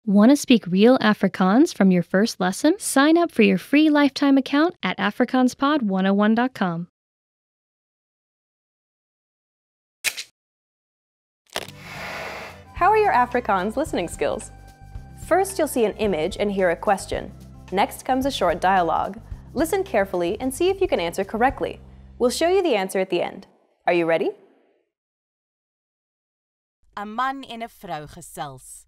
Want to speak real Afrikaans from your first lesson? Sign up for your free lifetime account at afrikaanspod101.com. How are your Afrikaans listening skills? First, you'll see an image and hear a question. Next comes a short dialogue. Listen carefully and see if you can answer correctly. We'll show you the answer at the end. Are you ready? 'n man en 'n vrou gesels.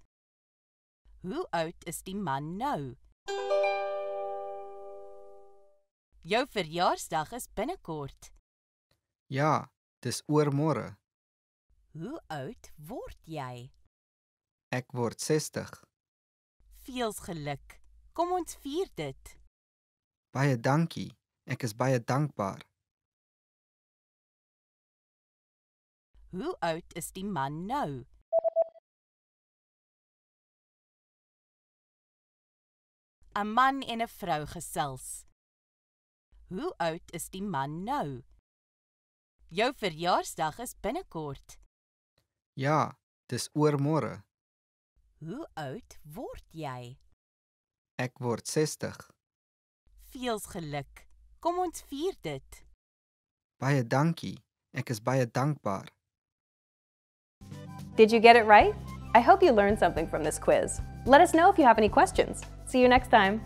Hoe oud is die man nou? Jou verjaarsdag is binnekort. Ja, dis oormôre. Hoe oud word jy? Ek word 60. Veels geluk. Kom ons vier dit. Baie dankie. Ek is baie dankbaar. Hoe oud is die man nou? 'n man en 'n vrou gesels. Hoe oud is die man nou? Jou verjaarsdag is binnekort. Ja, dis oormôre. Hoe oud word jy? Ek word 60. Veels geluk. Kom ons vier dit. Baie dankie. Ek is baie dankbaar. Did you get it right? I hope you learned something from this quiz. Let us know if you have any questions. See you next time.